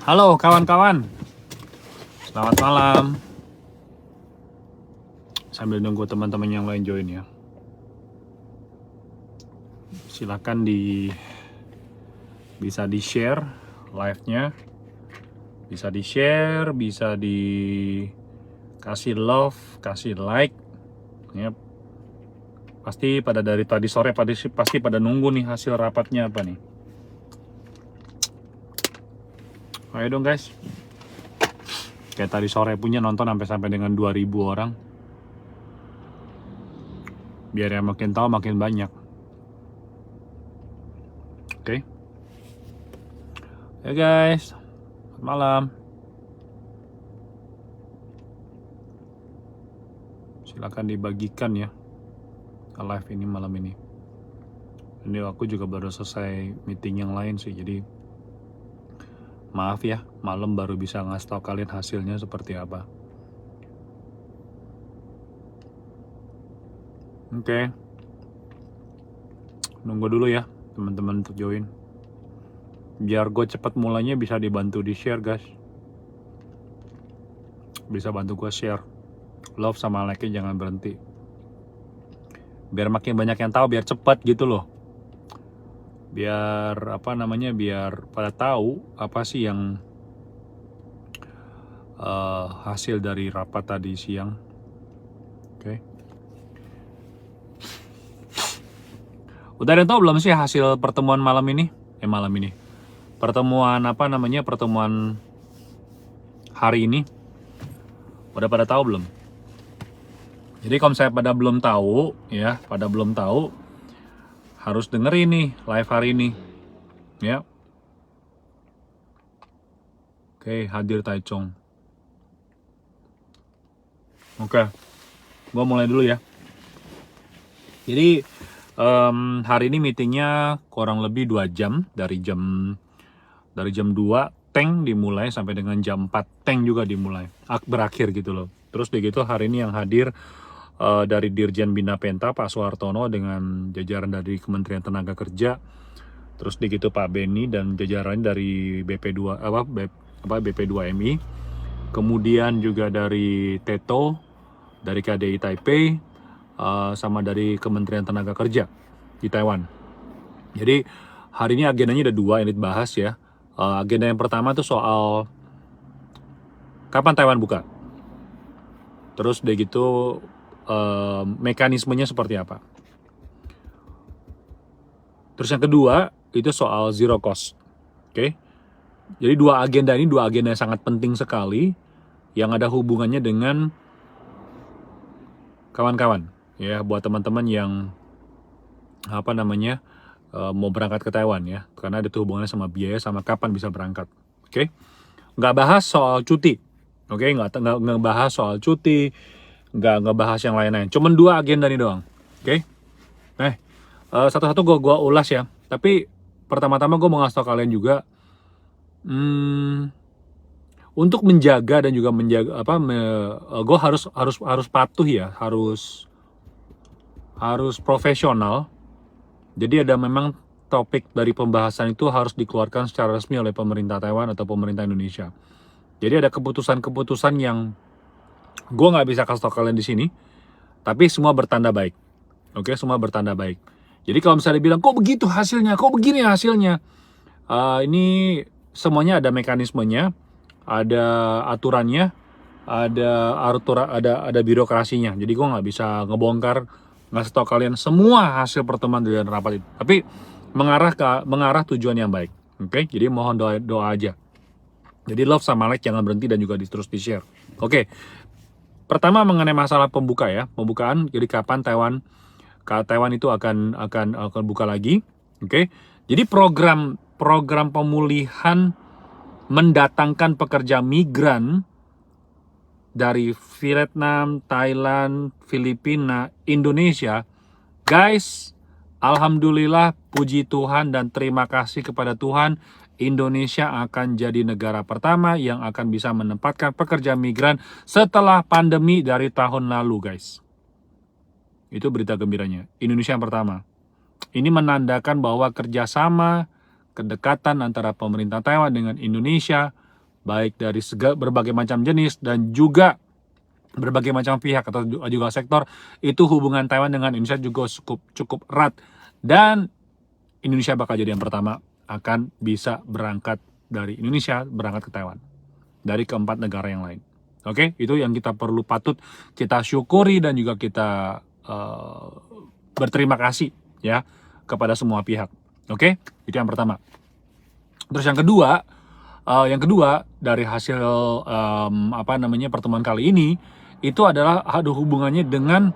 Halo kawan-kawan, selamat malam. Sambil nunggu teman-teman yang lain join ya. Silakan bisa di-share live-nya. Bisa di-share, bisa dikasih love, kasih like. Ya. Pasti pada dari tadi sore pasti pada nunggu nih hasil rapatnya apa nih. Ayo dong guys. Kayak tadi sore punya nonton sampai dengan 2000 orang. Biar yang makin tahu makin banyak. Oke. Ya guys. Selamat malam. Silakan dibagikan ya live ini malam ini. Ini aku juga baru selesai meeting yang lain sih, jadi maaf ya, malam baru bisa ngasih tau kalian hasilnya seperti apa. Oke. Nunggu dulu ya teman-teman untuk join. Biar gue cepat mulainya bisa dibantu di share guys. Bisa bantu gue share. Love sama like-nya jangan berhenti. Biar makin banyak yang tahu, biar cepat gitu loh. Biar biar pada tahu apa sih yang hasil dari rapat tadi siang. Oke. Udah ada yang tahu belum sih hasil pertemuan malam ini? Pertemuan pertemuan hari ini. Udah pada tahu belum? Jadi kalau misalnya pada belum tahu, harus dengerin nih live hari ini, ya. Oke, hadir Taichung. Oke, gua mulai dulu ya. Jadi hari ini meetingnya kurang lebih 2 jam, dari jam 2 tank dimulai sampai dengan jam 4 tank juga dimulai, berakhir gitu loh. Terus begitu hari ini yang hadir dari Dirjen Bina Penta Pak Suhartono dengan jajaran dari Kementerian Tenaga Kerja, terus begitu Pak Beni dan jajaran dari BP2MI, kemudian juga dari TETO, dari KDI Taipei, sama dari Kementerian Tenaga Kerja di Taiwan. Jadi hari ini agendanya ada 2 yang dibahas ya. Agenda yang pertama itu soal kapan Taiwan buka. Terus begitu mekanismenya seperti apa. Terus yang kedua itu soal zero cost. Oke. Jadi 2 agenda yang sangat penting sekali yang ada hubungannya dengan kawan-kawan ya, buat teman-teman yang mau berangkat ke Taiwan ya, karena ada hubungannya sama biaya sama kapan bisa berangkat. Oke. Nggak bahas soal cuti. Oke, nggak bahas soal cuti, nggak bahas yang lain-lain. Cuman 2 agenda nih doang. Oke. Satu-satu gue ulas ya. Tapi pertama-tama gue mau ngasih tau kalian juga, untuk menjaga dan juga gue harus patuh ya, harus profesional. Jadi ada memang topik dari pembahasan itu harus dikeluarkan secara resmi oleh pemerintah Taiwan atau pemerintah Indonesia. Jadi ada keputusan-keputusan yang gue nggak bisa kasih tau kalian di sini, tapi semua bertanda baik. Oke, semua bertanda baik. Jadi kalau misalnya bilang kok begitu hasilnya, kok begini hasilnya, ini semuanya ada mekanismenya, ada aturannya, ada birokrasinya. Jadi gue nggak bisa ngebongkar, ngasih tau kalian semua hasil pertemuan dari rapat itu. Tapi mengarah tujuan yang baik. Oke, jadi mohon doa aja. Jadi love sama like jangan berhenti dan juga terus di share. Oke. Pertama mengenai masalah pembukaan. Jadi kapan Taiwan itu akan buka lagi. Oke. Jadi program pemulihan mendatangkan pekerja migran dari Vietnam, Thailand, Filipina, Indonesia. Guys, alhamdulillah, puji Tuhan dan terima kasih kepada Tuhan, Indonesia akan jadi negara pertama yang akan bisa menempatkan pekerja migran setelah pandemi dari tahun lalu, guys. Itu berita gembiranya. Indonesia yang pertama. Ini menandakan bahwa kerjasama kedekatan antara pemerintah Taiwan dengan Indonesia, baik dari berbagai macam jenis dan juga berbagai macam pihak atau juga sektor, itu hubungan Taiwan dengan Indonesia juga cukup erat. Dan Indonesia bakal jadi yang pertama akan bisa berangkat dari Indonesia, berangkat ke Taiwan dari keempat negara yang lain. Oke, itu yang kita patut kita syukuri dan juga kita berterima kasih ya kepada semua pihak. Oke, itu yang pertama. Terus yang kedua dari hasil pertemuan kali ini itu adalah ada hubungannya dengan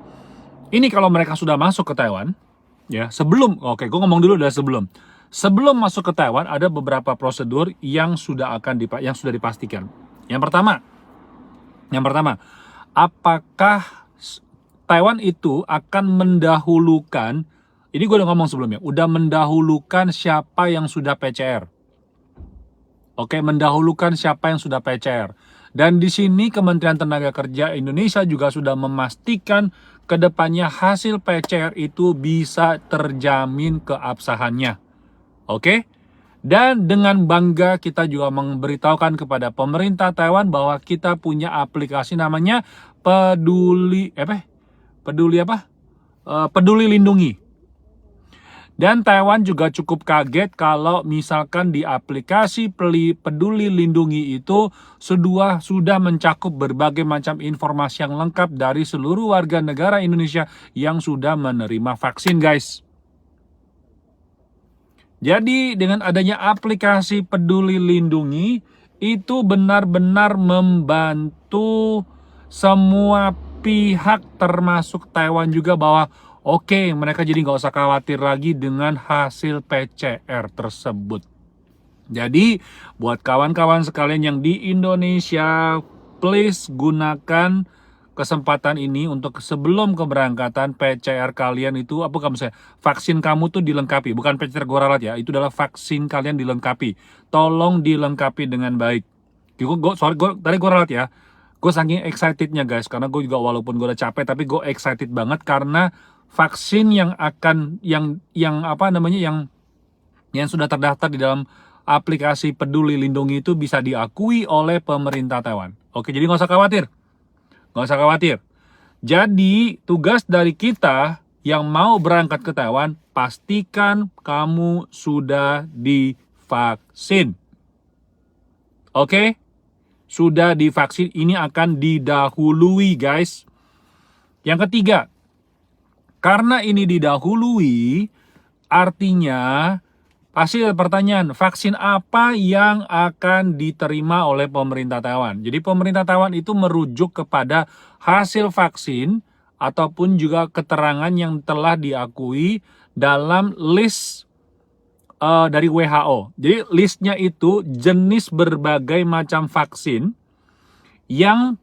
ini. Kalau mereka sudah masuk ke Taiwan ya, gue ngomong dulu dari sebelum masuk ke Taiwan ada beberapa prosedur yang sudah dipastikan. Yang pertama, apakah Taiwan itu akan mendahulukan, ini gue udah ngomong sebelumnya, udah mendahulukan siapa yang sudah PCR. Oke, mendahulukan siapa yang sudah PCR. Dan di sini Kementerian Tenaga Kerja Indonesia juga sudah memastikan ke depannya hasil PCR itu bisa terjamin keabsahannya. Oke? Dan dengan bangga kita juga memberitahukan kepada pemerintah Taiwan bahwa kita punya aplikasi namanya Peduli Lindungi. Dan Taiwan juga cukup kaget kalau misalkan di aplikasi Peduli Lindungi itu sudah mencakup berbagai macam informasi yang lengkap dari seluruh warga negara Indonesia yang sudah menerima vaksin, guys. Jadi dengan adanya aplikasi Peduli Lindungi itu benar-benar membantu semua pihak termasuk Taiwan juga bahwa oke, mereka jadi nggak usah khawatir lagi dengan hasil PCR tersebut. Jadi buat kawan-kawan sekalian yang di Indonesia, please gunakan kesempatan ini untuk sebelum keberangkatan PCR kalian itu vaksin kamu tuh dilengkapi, bukan PCR gue ralat ya, itu adalah vaksin kalian dilengkapi. Tolong dilengkapi dengan baik. Tadi gue ralat ya. Gue saking excitednya guys, karena gue juga walaupun gue udah capek tapi gue excited banget karena vaksin yang sudah terdaftar di dalam aplikasi Peduli Lindungi itu bisa diakui oleh pemerintah Taiwan. Oke, jadi nggak usah khawatir. Jadi tugas dari kita yang mau berangkat ke Taiwan, pastikan kamu sudah divaksin. Oke? Sudah divaksin, ini akan didahului guys. Yang ketiga, karena ini didahului, artinya pasti ada pertanyaan, vaksin apa yang akan diterima oleh pemerintah Taiwan? Jadi pemerintah Taiwan itu merujuk kepada hasil vaksin ataupun juga keterangan yang telah diakui dalam list dari WHO. Jadi listnya itu jenis berbagai macam vaksin yang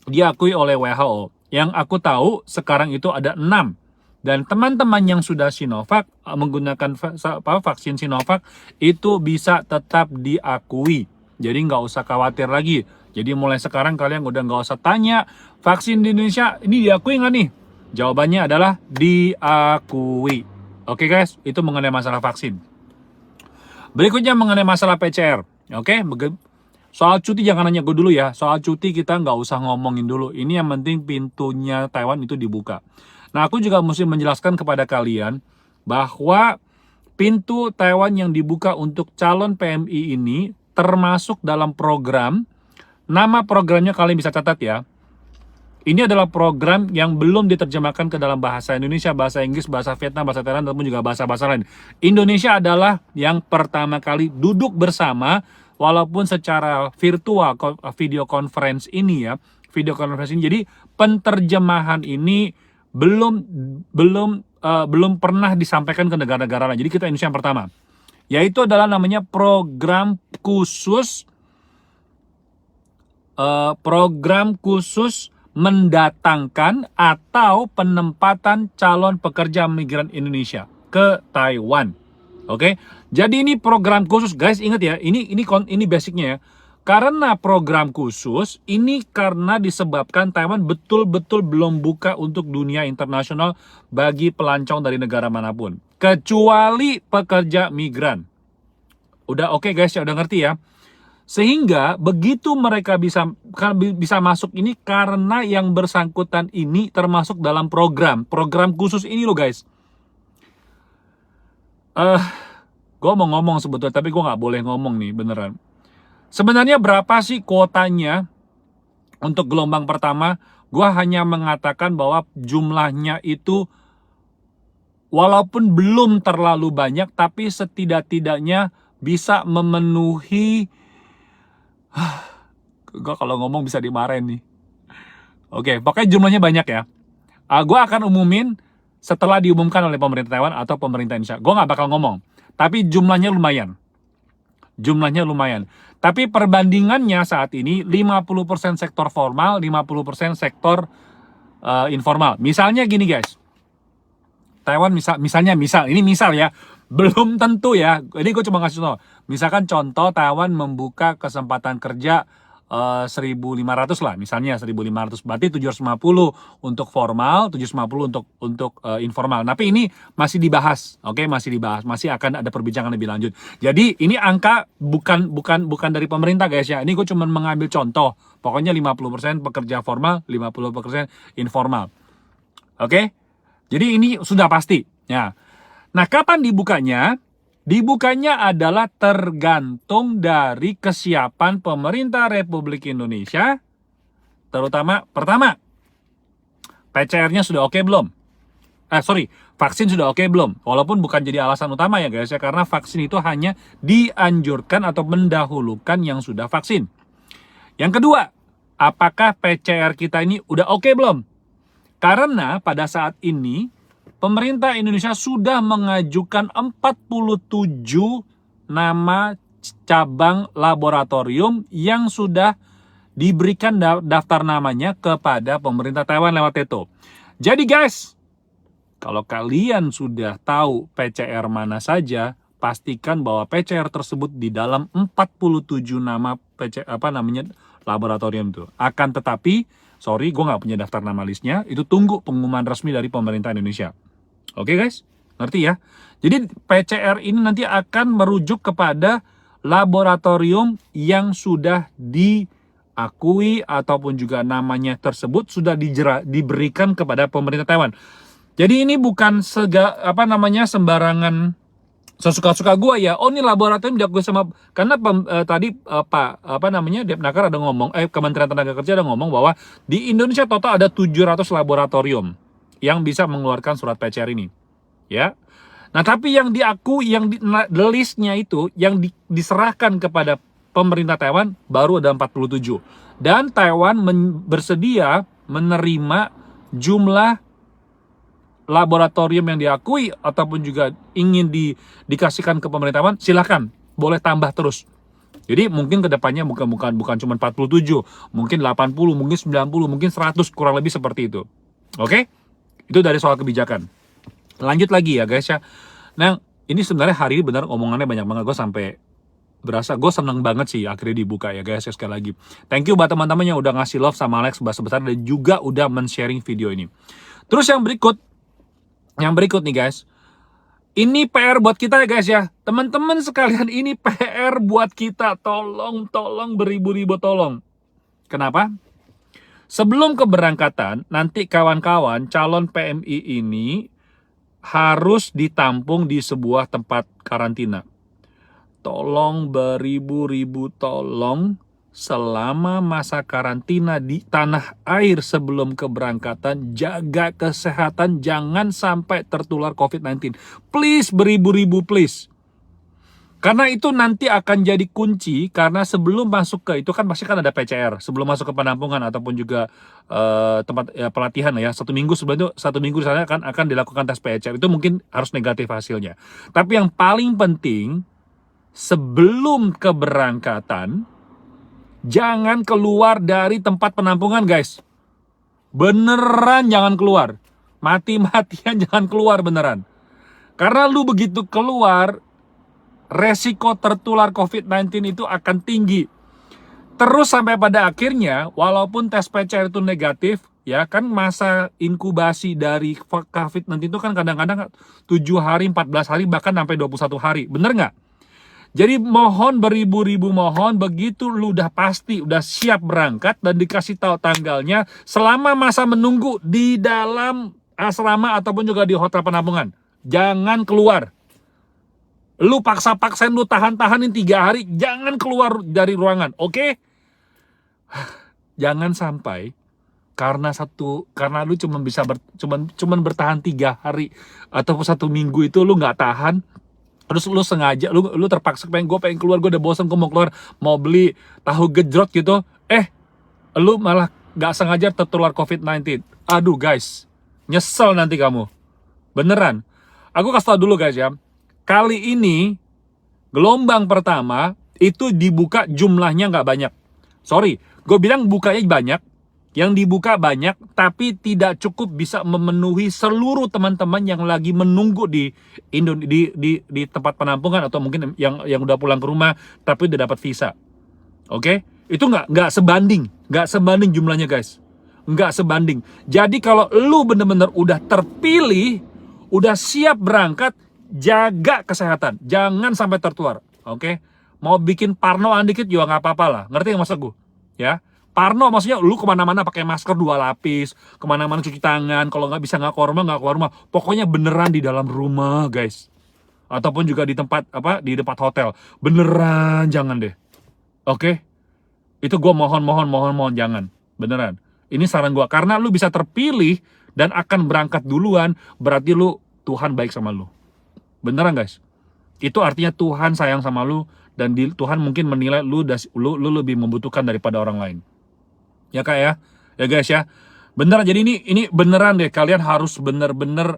diakui oleh WHO. Yang aku tahu sekarang itu ada 6. Dan teman-teman yang sudah Sinovac menggunakan vaksin Sinovac itu bisa tetap diakui. Jadi nggak usah khawatir lagi. Jadi mulai sekarang kalian udah nggak usah tanya vaksin di Indonesia ini diakui nggak nih? Jawabannya adalah diakui. Oke guys, itu mengenai masalah vaksin. Berikutnya mengenai masalah PCR. Oke, soal cuti jangan nanya gue dulu ya. Soal cuti kita nggak usah ngomongin dulu. Ini yang penting pintunya Taiwan itu dibuka. Nah, aku juga mesti menjelaskan kepada kalian bahwa pintu Taiwan yang dibuka untuk calon PMI ini termasuk dalam program. Nama programnya kalian bisa catat ya. Ini adalah program yang belum diterjemahkan ke dalam bahasa Indonesia, bahasa Inggris, bahasa Vietnam, bahasa Thailand, ataupun juga bahasa-bahasa lain. Indonesia adalah yang pertama kali duduk bersama, walaupun secara virtual, video conference ini ya, video conference ini. Jadi penterjemahan ini belum pernah disampaikan ke negara-negara lain. Jadi kita Indonesia yang pertama. Yaitu adalah namanya program khusus mendatangkan atau penempatan calon pekerja migran Indonesia ke Taiwan. Oke. Jadi ini program khusus, guys, ingat ya, ini basicnya ya. Karena program khusus ini karena disebabkan Taiwan betul-betul belum buka untuk dunia internasional bagi pelancong dari negara manapun, kecuali pekerja migran. Udah oke guys ya, udah ngerti ya. Sehingga begitu mereka bisa masuk ini karena yang bersangkutan ini termasuk dalam program khusus ini loh guys. Gue mau ngomong sebetulnya, tapi gue nggak boleh ngomong nih beneran. Sebenarnya berapa sih kuotanya untuk gelombang pertama? Gue hanya mengatakan bahwa jumlahnya itu walaupun belum terlalu banyak, tapi setidak-tidaknya bisa memenuhi. Gue kalau ngomong bisa dimarahin nih. Oke, pokoknya jumlahnya banyak ya. Gue akan umumin setelah diumumkan oleh pemerintah Taiwan atau pemerintah Indonesia. Gue nggak bakal ngomong. Tapi jumlahnya lumayan. Tapi perbandingannya saat ini 50% sektor formal, 50% sektor informal. Misalnya gini guys. Taiwan ini misal ya. Belum tentu ya. Ini gue cuma ngasih contoh. Misalkan contoh Taiwan membuka kesempatan kerja 1.500 lah, misalnya 1.500, berarti 750 untuk formal, 750 untuk informal. Tapi ini masih dibahas, oke, masih akan ada perbincangan lebih lanjut. Jadi ini angka bukan dari pemerintah guys ya. Ini gue cuma mengambil contoh. Pokoknya 50% pekerja formal, 50% informal. Oke? Jadi ini sudah pasti. Ya. Nah, kapan dibukanya? Dibukanya adalah tergantung dari kesiapan pemerintah Republik Indonesia, terutama pertama, PCR-nya sudah oke belum? Vaksin sudah oke belum? Walaupun bukan jadi alasan utama ya guys ya, karena vaksin itu hanya dianjurkan atau mendahulukan yang sudah vaksin. Yang kedua, apakah PCR kita ini udah oke belum? Karena pada saat ini pemerintah Indonesia sudah mengajukan 47 nama cabang laboratorium yang sudah diberikan daftar namanya kepada pemerintah Taiwan lewat TETO. Jadi guys, kalau kalian sudah tahu PCR mana saja, pastikan bahwa PCR tersebut di dalam 47 nama laboratorium itu. Akan tetapi, sorry, gue nggak punya daftar nama listnya, itu tunggu pengumuman resmi dari pemerintah Indonesia. Oke guys, ngerti ya? Jadi PCR ini nanti akan merujuk kepada laboratorium yang sudah diakui ataupun juga namanya tersebut sudah diberikan kepada pemerintah Taiwan. Jadi ini bukan sembarangan sesuka-suka gue ya. Oh, ini laboratorium diakui sama, karena tadi Depnaker ada ngomong, Kementerian Tenaga Kerja ada ngomong bahwa di Indonesia total ada 700 laboratorium yang bisa mengeluarkan surat PCR ini, ya. Nah, tapi yang diakui, the listnya itu, yang diserahkan kepada pemerintah Taiwan baru ada 47. Dan Taiwan bersedia menerima jumlah laboratorium yang diakui ataupun juga ingin dikasihkan ke pemerintah Taiwan, silakan, boleh tambah terus. Jadi mungkin kedepannya bukan cuma 47, mungkin 80, mungkin 90, mungkin 100, kurang lebih seperti itu. Oke? Itu dari soal kebijakan. Lanjut lagi ya guys ya. Nah, ini sebenarnya hari ini benar omongannya banyak banget. Gue sampai berasa, gue seneng banget sih akhirnya dibuka ya guys ya, sekali lagi. Thank you buat teman-teman yang udah ngasih love sama Alex sebesar-besar dan juga udah men-sharing video ini. Terus yang berikut nih guys. Ini PR buat kita ya guys ya. Teman-teman sekalian, ini PR buat kita. Tolong beribu-ribu tolong. Kenapa? Sebelum keberangkatan, nanti kawan-kawan calon PMI ini harus ditampung di sebuah tempat karantina. Tolong beribu-ribu tolong, selama masa karantina di tanah air sebelum keberangkatan, jaga kesehatan, jangan sampai tertular COVID-19. Please, beribu-ribu please. Karena itu nanti akan jadi kunci, karena sebelum masuk ke itu kan pasti kan ada PCR sebelum masuk ke penampungan ataupun juga tempat pelatihan ya. 1 minggu sebelum itu, 1 minggu di sana akan dilakukan tes PCR. Itu mungkin harus negatif hasilnya. Tapi yang paling penting, sebelum keberangkatan jangan keluar dari tempat penampungan guys. Beneran jangan keluar. Mati-matian jangan keluar beneran. Karena lu begitu keluar, resiko tertular COVID-19 itu akan tinggi. Terus sampai pada akhirnya, walaupun tes PCR itu negatif, ya kan masa inkubasi dari COVID-19 itu kan kadang-kadang 7 hari, 14 hari, bahkan sampai 21 hari. Bener nggak? Jadi mohon beribu-ribu mohon, begitu lu udah pasti, udah siap berangkat dan dikasih tahu tanggalnya, selama masa menunggu di dalam asrama ataupun juga di hotel penampungan, jangan keluar. Lu paksa-paksain, lu tahan-tahanin 3 hari, jangan keluar dari ruangan, oke? Jangan sampai karena lu cuman bertahan 3 hari ataupun 1 minggu itu lu nggak tahan. Terus lu sengaja, lu terpaksa pengen keluar, gue udah bosan, gue mau keluar, mau beli tahu gejrot gitu. Lu malah gak sengaja tertular COVID-19. Aduh guys, nyesel nanti kamu. Beneran. Aku kasih tau dulu guys ya. Kali ini, gelombang pertama, itu dibuka jumlahnya gak banyak. Sorry, gue bilang bukanya banyak. Yang dibuka banyak, tapi tidak cukup bisa memenuhi seluruh teman-teman yang lagi menunggu di tempat penampungan atau mungkin yang udah pulang ke rumah tapi udah dapat visa. Oke? Itu nggak sebanding jumlahnya guys. Nggak sebanding. Jadi kalau lu bener-bener udah terpilih, udah siap berangkat, jaga kesehatan, jangan sampai tertular. Oke? Mau bikin parnoan dikit juga nggak apa-apa lah. Ngerti nggak maksud gue? Ya. Parno maksudnya lu kemana-mana pakai masker 2 lapis, kemana-mana cuci tangan, kalau nggak bisa nggak keluar rumah, pokoknya beneran di dalam rumah guys, ataupun juga di tempat di depan hotel, beneran jangan deh, oke? Itu gue mohon jangan, beneran. Ini saran gue, karena lu bisa terpilih dan akan berangkat duluan, berarti Tuhan baik sama lu, beneran guys. Itu artinya Tuhan sayang sama lu dan Tuhan mungkin menilai lu lebih membutuhkan daripada orang lain. Ya kak ya guys ya, beneran. Jadi ini beneran deh, kalian harus bener-bener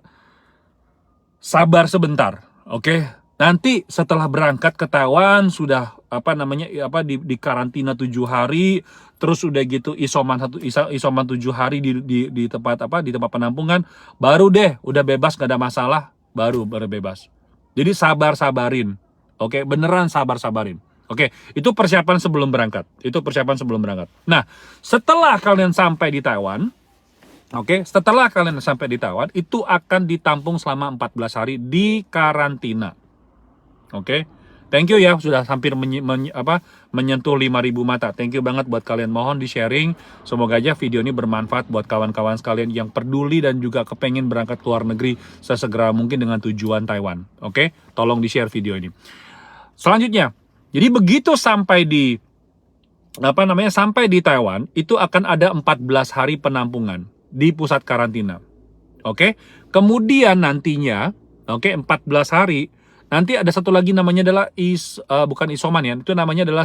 sabar sebentar, oke? Nanti setelah berangkat ketahuan sudah di karantina 7 hari, terus udah gitu isoman 7 hari di tempat penampungan, baru deh udah bebas, gak ada masalah, baru bebas. Jadi sabarin, oke? Beneran sabarin. Oke, itu persiapan sebelum berangkat. Nah, setelah kalian sampai di Taiwan, itu akan ditampung selama 14 hari di karantina. Oke, thank you ya, sudah hampir menyentuh 5.000 mata. Thank you banget buat kalian, mohon di-sharing. Semoga aja video ini bermanfaat buat kawan-kawan sekalian yang peduli dan juga kepengen berangkat ke luar negeri sesegera mungkin dengan tujuan Taiwan. Oke, tolong di-share video ini. Selanjutnya, jadi begitu sampai di Taiwan, itu akan ada 14 hari penampungan di pusat karantina. Oke. Kemudian nantinya, 14 hari, nanti ada satu lagi namanya adalah bukan isoman ya, itu namanya adalah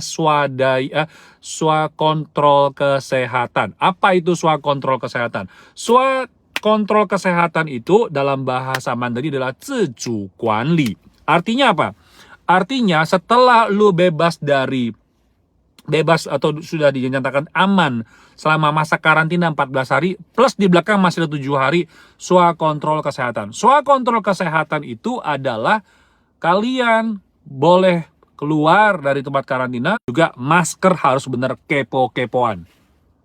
swakontrol kesehatan. Apa itu swakontrol kesehatan? Swakontrol kesehatan itu dalam bahasa Mandarin adalah zizhu guanli. Artinya apa? Artinya setelah lu bebas atau sudah dinyatakan aman selama masa karantina 14 hari, plus di belakang masih ada 7 hari swakontrol kesehatan. Swakontrol kesehatan itu adalah kalian boleh keluar dari tempat karantina, juga masker harus bener kepo-kepoan.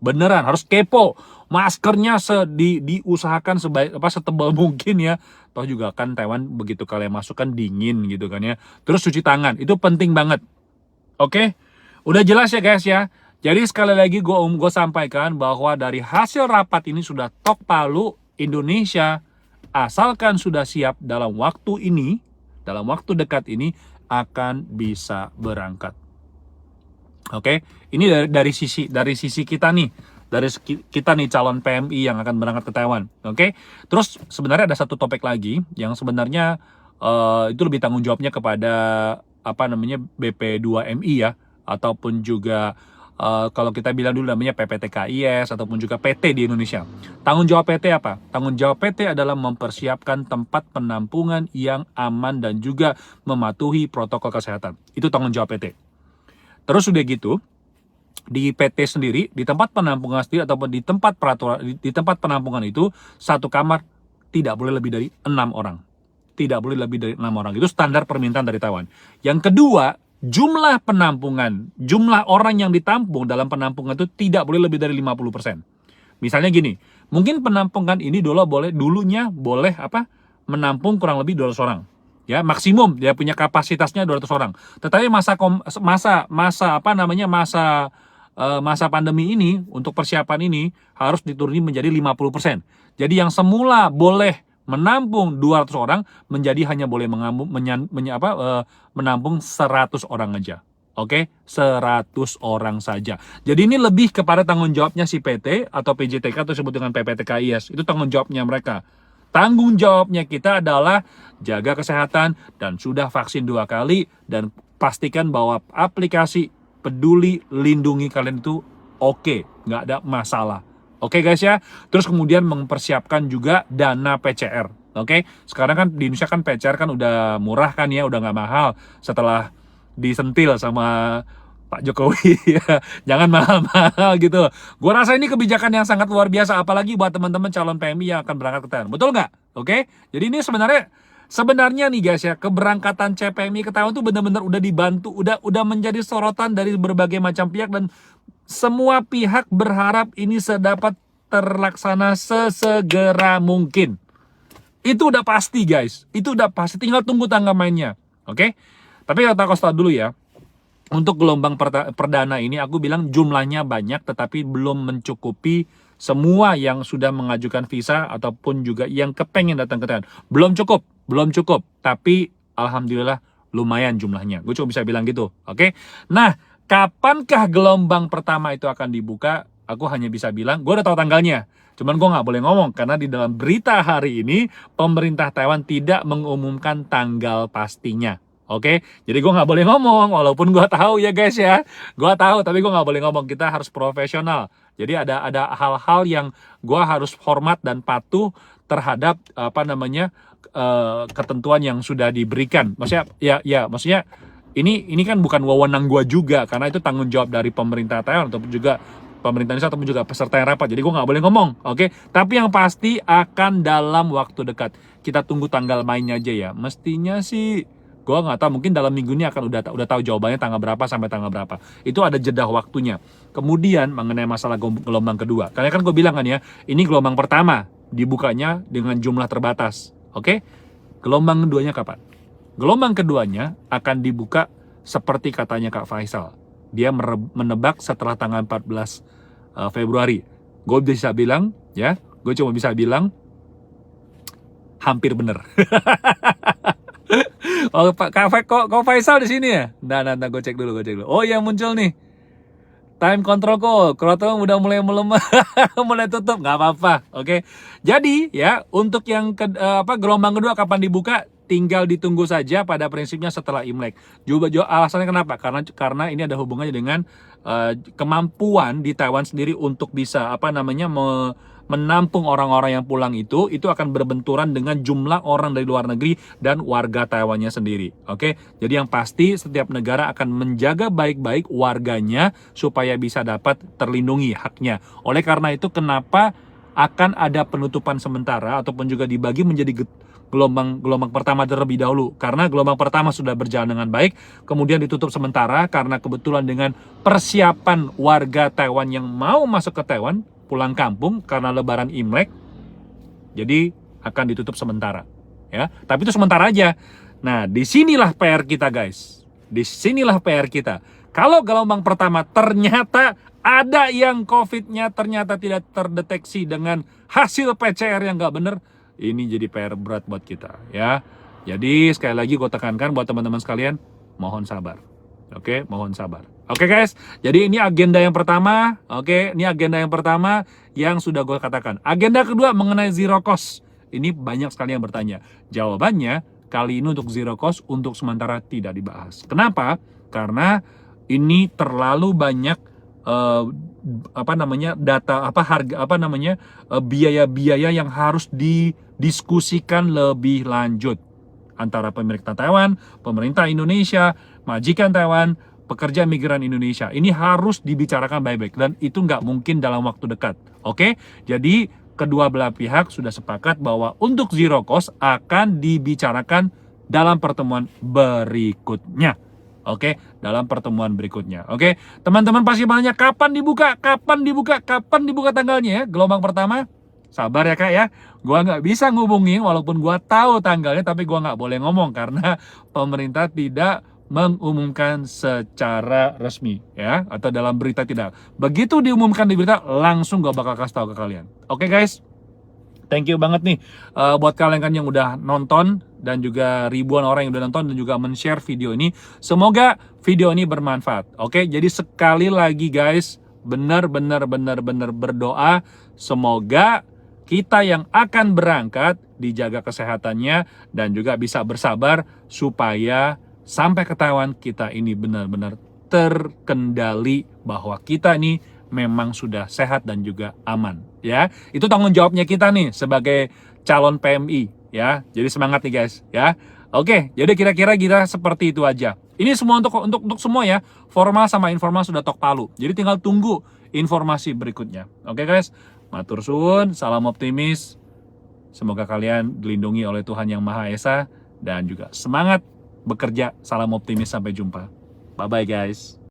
Beneran harus kepo. Maskernya diusahakan setebal mungkin ya. Toh juga kan Taiwan begitu kalian masuk kan dingin gitu kan ya. Terus cuci tangan, itu penting banget. Oke? Udah jelas ya guys ya. Jadi sekali lagi gue sampaikan bahwa dari hasil rapat ini sudah tok palu, Indonesia asalkan sudah siap dalam waktu dekat ini akan bisa berangkat. Oke? Ini dari sisi kita nih. Dari kita nih calon PMI yang akan berangkat ke Taiwan, oke? Terus sebenarnya ada satu topik lagi yang sebenarnya itu lebih tanggung jawabnya kepada BP2MI ya, ataupun juga kalau kita bilang dulu namanya PPTKIS ataupun juga PT di Indonesia. Tanggung jawab PT apa? Tanggung jawab PT adalah mempersiapkan tempat penampungan yang aman dan juga mematuhi protokol kesehatan. Itu tanggung jawab PT. Terus udah gitu, di PT sendiri, di tempat penampungan sendiri ataupun di tempat penampungan itu, satu kamar tidak boleh lebih dari 6 orang. Tidak boleh lebih dari 6 orang. Itu standar permintaan dari Taiwan. Yang kedua, jumlah orang yang ditampung dalam penampungan itu tidak boleh lebih dari 50%. Misalnya gini, mungkin penampungan ini dulunya boleh menampung kurang lebih 200 orang. Ya, maksimum dia punya kapasitasnya 200 orang. Tetapi masa pandemi ini untuk persiapan ini harus diturunin menjadi 50%. Jadi yang semula boleh menampung 200 orang menjadi hanya boleh menampung 100 orang aja. Oke, 100 orang saja. Jadi ini lebih kepada tanggung jawabnya si PT atau PJTK atau disebut dengan PPTKIS. Itu tanggung jawabnya mereka. Tanggung jawabnya kita adalah jaga kesehatan dan sudah vaksin 2 kali dan pastikan bahwa aplikasi Peduli Lindungi kalian itu oke, nggak ada masalah. Oke guys ya. Terus kemudian mempersiapkan juga dana PCR. Oke, sekarang kan di Indonesia kan PCR kan udah murah kan ya, udah nggak mahal setelah disentil sama Pak Jokowi. Jangan mahal-mahal gitu. Gue rasa ini kebijakan yang sangat luar biasa, apalagi buat teman-teman calon PMI yang akan berangkat ke Taiwan. Betul nggak? Oke, jadi ini sebenarnya nih guys ya, keberangkatan CPMI ke Taiwan tuh benar-benar udah dibantu, udah menjadi sorotan dari berbagai macam pihak dan semua pihak berharap ini sedapat terlaksana sesegera mungkin. Itu udah pasti guys, itu udah pasti, tinggal tunggu tanggal mainnya. Oke? Tapi kata Costa dulu ya, untuk gelombang perdana ini aku bilang jumlahnya banyak tetapi belum mencukupi semua yang sudah mengajukan visa ataupun juga yang kepengen datang ke Taiwan. Belum cukup. Tapi alhamdulillah lumayan jumlahnya. Gue cuma bisa bilang gitu. Oke? Nah, kapankah gelombang pertama itu akan dibuka? Aku hanya bisa bilang, gue udah tahu tanggalnya. Cuman gue nggak boleh ngomong karena di dalam berita hari ini pemerintah Taiwan tidak mengumumkan tanggal pastinya. Oke, jadi gue nggak boleh ngomong, walaupun gue tahu ya guys ya, gue tahu, tapi gue nggak boleh ngomong. Kita harus profesional. Jadi ada hal-hal yang gue harus hormat dan patuh terhadap ketentuan yang sudah diberikan. Maksudnya ini kan bukan wewenang gue juga, karena itu tanggung jawab dari pemerintah Taiwan ataupun juga pemerintah Indonesia ataupun juga peserta yang rapat. Jadi gue nggak boleh ngomong, oke? Tapi yang pasti akan dalam waktu dekat. Kita tunggu tanggal mainnya aja ya. Mestinya sih gue nggak tahu, mungkin dalam minggu ini akan udah tahu jawabannya tanggal berapa sampai tanggal berapa. Itu ada jeda waktunya. Kemudian mengenai masalah gelombang kedua, karena kan gue bilang kan ya, ini gelombang pertama dibukanya dengan jumlah terbatas. Oke? Gelombang keduanya kapan? Gelombang keduanya akan dibuka seperti katanya Kak Faisal. Dia menebak setelah tanggal 14 Februari. Gue bisa bilang ya, gue cuma bisa bilang hampir bener. Oh, kok Faisal di sini ya? Nah, gue cek dulu. Oh ya, muncul nih. Time control kok, Kroto udah mulai melemah, mulai tutup, nggak apa-apa, oke. Jadi ya, untuk yang gelombang kedua kapan dibuka, tinggal ditunggu saja pada prinsipnya setelah Imlek. Juga alasannya kenapa? Karena ini ada hubungannya dengan kemampuan di Taiwan sendiri untuk bisa menampung orang-orang yang pulang itu akan berbenturan dengan jumlah orang dari luar negeri dan warga Taiwannya sendiri. Oke, jadi yang pasti setiap negara akan menjaga baik-baik warganya supaya bisa dapat terlindungi haknya. Oleh karena itu kenapa akan ada penutupan sementara ataupun juga dibagi menjadi gelombang pertama terlebih dahulu, karena gelombang pertama sudah berjalan dengan baik, kemudian ditutup sementara karena kebetulan dengan persiapan warga Taiwan yang mau masuk ke Taiwan pulang kampung karena lebaran Imlek, jadi akan ditutup sementara ya, tapi itu sementara aja. Nah, disinilah PR kita guys, disinilah PR kita. Kalau gelombang pertama ternyata ada yang COVID-nya ternyata tidak terdeteksi dengan hasil PCR yang nggak bener, ini jadi PR berat buat kita ya. Jadi sekali lagi gue tekankan buat teman-teman sekalian, mohon sabar. Oke, mohon sabar. Oke guys, jadi ini agenda yang pertama. Oke, ini agenda yang pertama yang sudah gue katakan. Agenda kedua mengenai zero cost. Ini banyak sekali yang bertanya. Jawabannya, kali ini untuk zero cost untuk sementara tidak dibahas. Kenapa? Karena ini terlalu banyak biaya-biaya yang harus didiskusikan lebih lanjut antara pemerintah Taiwan, pemerintah Indonesia, majikan Taiwan, pekerja migran Indonesia. Ini harus dibicarakan baik-baik dan itu nggak mungkin dalam waktu dekat. Oke, jadi kedua belah pihak sudah sepakat bahwa untuk zero cost akan dibicarakan dalam pertemuan berikutnya. Oke, dalam pertemuan berikutnya. Oke, teman-teman pasti banyak kapan dibuka tanggalnya ya, gelombang pertama. sabar ya Kak ya. Gua nggak bisa ngubungin walaupun gua tahu tanggalnya, tapi gua nggak boleh ngomong karena pemerintah tidak mengumumkan secara resmi ya, atau dalam berita tidak. Begitu diumumkan di berita, langsung gua bakal kasih tahu ke kalian. Oke guys, thank you banget nih buat kalian kan yang udah nonton, dan juga ribuan orang yang udah nonton dan juga men-share video ini. Semoga video ini bermanfaat. Oke, jadi sekali lagi guys, benar-benar berdoa semoga kita yang akan berangkat dijaga kesehatannya dan juga bisa bersabar supaya sampai ketahuan kita ini benar-benar terkendali, bahwa kita ini memang sudah sehat dan juga aman ya. Itu tanggung jawabnya kita nih sebagai calon PMI ya. Jadi semangat nih guys ya. Oke, jadi kira-kira kita seperti itu aja. Ini semua untuk semua ya. Formal sama informal sudah tok palu. Jadi tinggal tunggu informasi berikutnya. Oke guys, matur suwun, salam optimis. Semoga kalian dilindungi oleh Tuhan Yang Maha Esa dan juga semangat bekerja. Salam optimis, sampai jumpa. Bye bye guys.